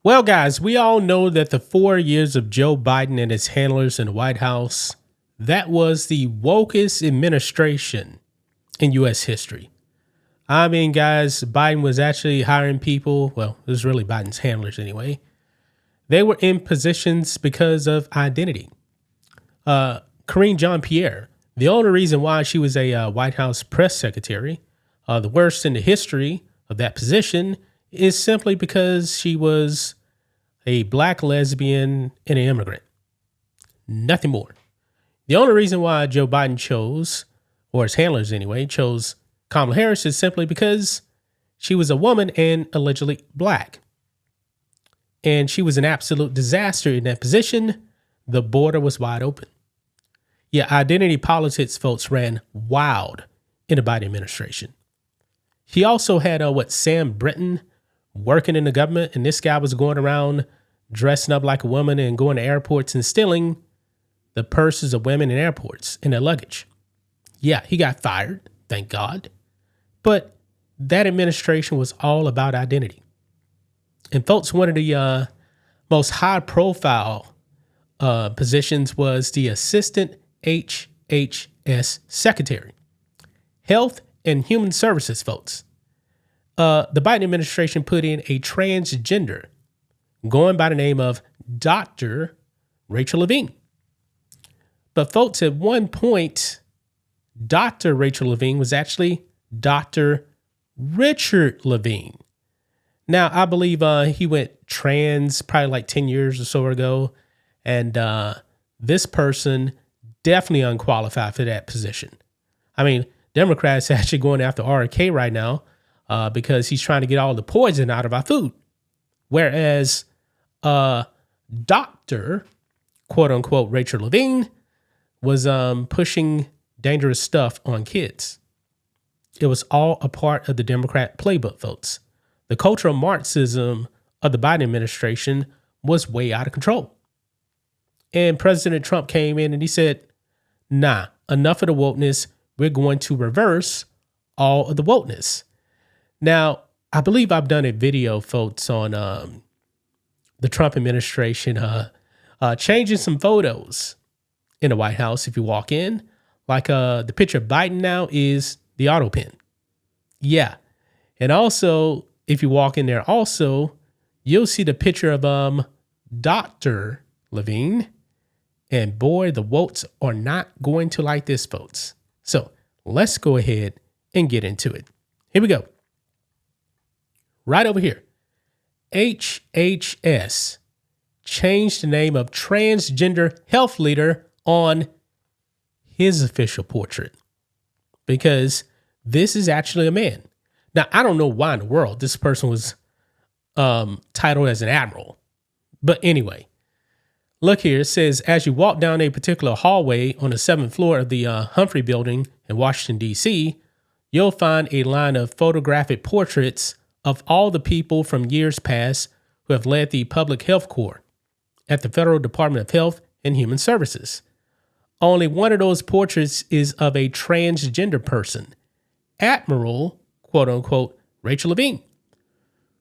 Well, guys, we all know that the 4 years of Joe Biden and his handlers in the White House, that was the wokest administration in U.S. history. I mean, guys, Biden was actually hiring people. Well, it was really Biden's handlers anyway. They were in positions because of identity. Karine Jean-Pierre, the only reason why she was a White House press secretary, the worst in the history of that position, is simply because she was a black lesbian and an immigrant. Nothing more. The only reason why Joe Biden chose, or his handlers anyway, chose Kamala Harris is simply because she was a woman and allegedly black. And she was an absolute disaster in that position. The border was wide open. Yeah, identity politics, folks, ran wild in the Biden administration. He also had Sam Brinton working in the government, and this guy was going around dressing up like a woman and going to airports and stealing the purses of women in airports and their luggage. Yeah, he got fired, thank God. But that administration was all about identity. And folks, one of the most high-profile positions was the Assistant HHS Secretary, Health and Human Services, folks. The Biden administration put in a transgender going by the name of Dr. Rachel Levine. But folks, at one point, Dr. Rachel Levine was actually Dr. Richard Levine. Now, I believe he went trans probably like 10 years or so ago. And this person definitely unqualified for that position. I mean, Democrats are actually going after RFK right now because he's trying to get all the poison out of our food. Whereas Dr. quote unquote Rachel Levine was pushing dangerous stuff on kids. It was all a part of the Democrat playbook, folks. The cultural Marxism of the Biden administration was way out of control. And President Trump came in and he said, nah, enough of the wokeness. We're going to reverse all of the wokeness. Now, I believe I've done a video, folks, on the Trump administration changing some photos in the White House if you walk in. Like the picture of Biden now is the auto pen. Yeah. And also, if you walk in there also, you'll see the picture of Dr. Levine. And boy, the votes are not going to like this, folks. So let's go ahead and get into it. Here we go. Right over here. HHS changed the name of transgender health leader on his official portrait because this is actually a man. Now, I don't know why in the world this person was titled as an admiral. But anyway, look here. It says, as you walk down a particular hallway on the 7th floor of the Humphrey Building in Washington, D.C., you'll find a line of photographic portraits of all the people from years past who have led the Public Health Corps at the Federal Department of Health and Human Services. Only one of those portraits is of a transgender person, Admiral, quote unquote, Rachel Levine,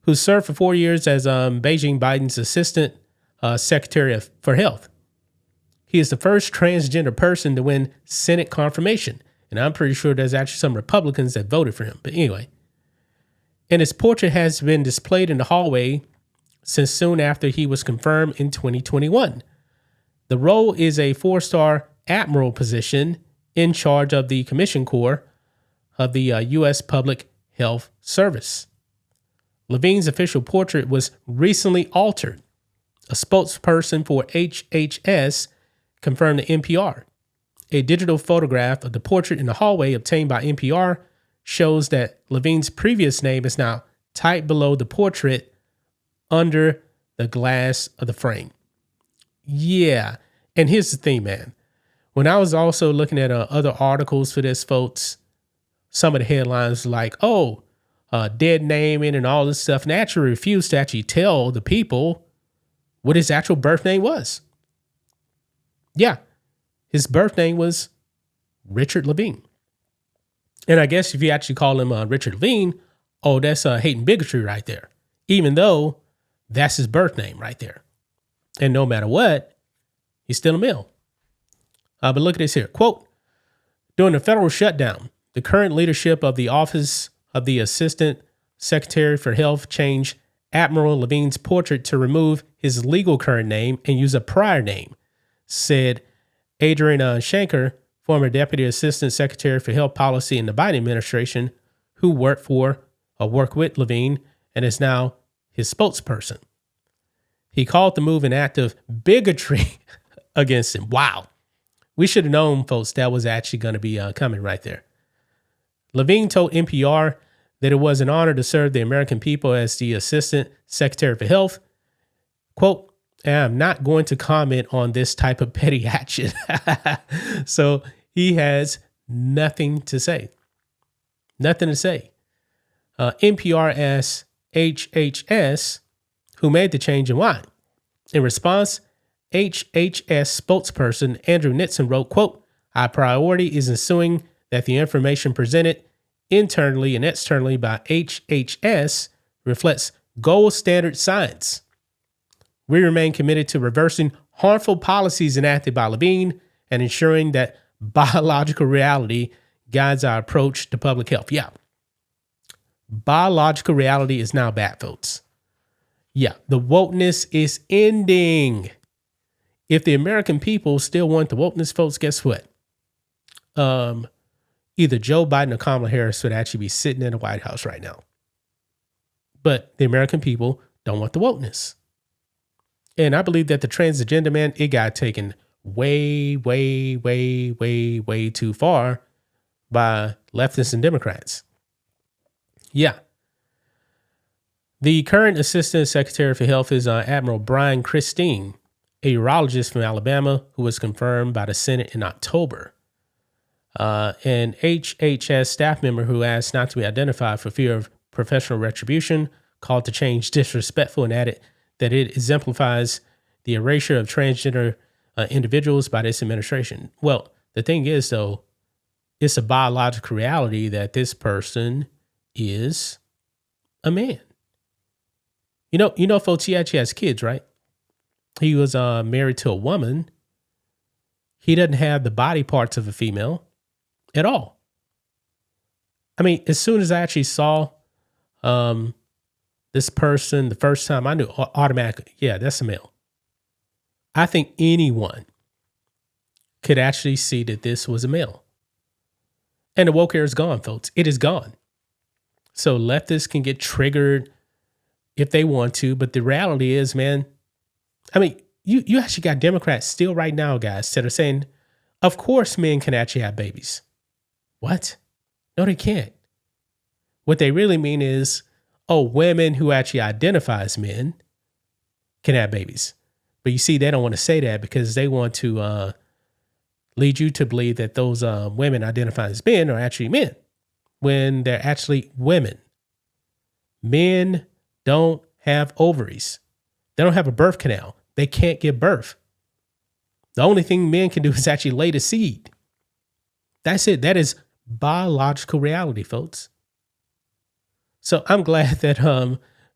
who served for 4 years as Beijing Biden's Assistant Secretary for Health. He is the first transgender person to win Senate confirmation. And I'm pretty sure there's actually some Republicans that voted for him. But anyway, and his portrait has been displayed in the hallway since soon after he was confirmed in 2021. The role is a 4-star admiral position in charge of the Commission Corps of the U.S. Public Health Service. Levine's official portrait was recently altered. A spokesperson for HHS confirmed to NPR. A digital photograph of the portrait in the hallway obtained by NPR shows that Levine's previous name is now typed below the portrait under the glass of the frame. Yeah. And here's the thing, man. When I was also looking at other articles for this, folks, some of the headlines like, dead naming and all this stuff, and they actually refused to actually tell the people what his actual birth name was. Yeah. His birth name was Richard Levine. And I guess if you actually call him Richard Levine, that's hate and bigotry right there. Even though That's his birth name right there. And no matter what, he's still a male. But look at this here. Quote, during the federal shutdown, the current leadership of the Office of the Assistant Secretary for Health changed Admiral Levine's portrait to remove his legal current name and use a prior name, said Adrian Shanker, former Deputy Assistant Secretary for Health Policy in the Biden administration, who worked with Levine and is now his spokesperson. He called the move an act of bigotry against him. Wow. We should have known, folks, that was actually going to be coming right there. Levine told NPR that it was an honor to serve the American people as the Assistant Secretary for Health. Quote, I'm not going to comment on this type of petty action. So he has nothing to say. Nothing to say. NPR asked HHS who made the change and why. In response, HHS spokesperson Andrew Nitson wrote, quote, our priority is ensuring that the information presented internally and externally by HHS reflects gold standard science. We remain committed to reversing harmful policies enacted by Levine and ensuring that biological reality guides our approach to public health. Yeah. Biological reality is now bad, folks. Yeah. The wokeness is ending. If the American people still want the wokeness, folks, guess what? Either Joe Biden or Kamala Harris would actually be sitting in the White House right now. But the American people don't want the wokeness. And I believe that the trans agenda, man, it got taken way, way, way, way, way too far by leftists and Democrats. Yeah. The current Assistant Secretary for Health is Admiral Brian Christine, a urologist from Alabama who was confirmed by the Senate in October. An HHS staff member who asked not to be identified for fear of professional retribution called the change disrespectful and added that it exemplifies the erasure of transgender individuals by this administration. Well, the thing is, though, it's a biological reality that this person is a man. You know, folks, he actually has kids, right? He was married to a woman. He doesn't have the body parts of a female at all. I mean, as soon as I actually saw this person the first time, I knew automatically, yeah, that's a male. I think anyone could actually see that this was a male. And the woke hair is gone, folks. It is gone. So leftists can get triggered if they want to. But the reality is, man, I mean, you actually got Democrats still right now, guys, that are saying, of course, men can actually have babies. What? No, they can't. What they really mean is, women who actually identify as men can have babies. But you see, they don't want to say that because they want to lead you to believe that those women identifying as men are actually men when they're actually women. Men don't have ovaries. They don't have a birth canal. They can't give birth. The only thing men can do is actually lay the seed. That's it. That is biological reality, folks. So I'm glad that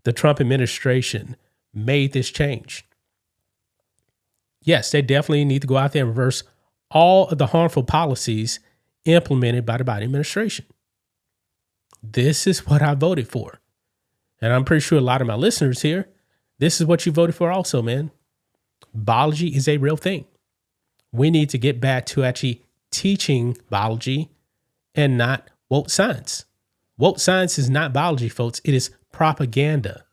the Trump administration made this change. Yes, they definitely need to go out there and reverse all of the harmful policies implemented by the Biden administration. This is what I voted for. And I'm pretty sure a lot of my listeners here, this is what you voted for also, man. Biology is a real thing. We need to get back to actually teaching biology and not woke science. Woke science is not biology, folks. It is propaganda.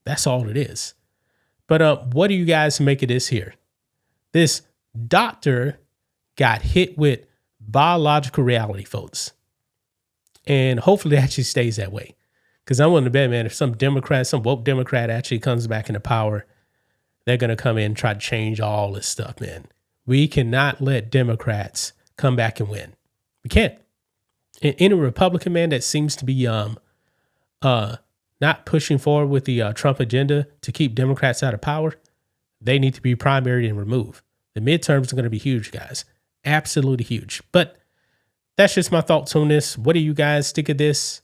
That's all it is. But what do you guys make of this here? This doctor got hit with biological reality, folks. And hopefully it actually stays that way. Because I'm willing to bet, man, if some woke Democrat actually comes back into power, they're going to come in and try to change all this stuff, man. We cannot let Democrats come back and win. We can't. Any Republican, man, that seems to be not pushing forward with the Trump agenda to keep Democrats out of power, they need to be primaried and removed. The midterms are going to be huge, guys. Absolutely huge. But that's just my thoughts on this. What do you guys think of this?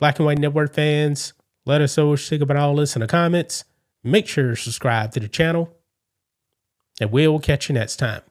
Black and White Network fans, let us know what you think about all this in the comments. make sure to subscribe to the channel, and we'll catch you next time.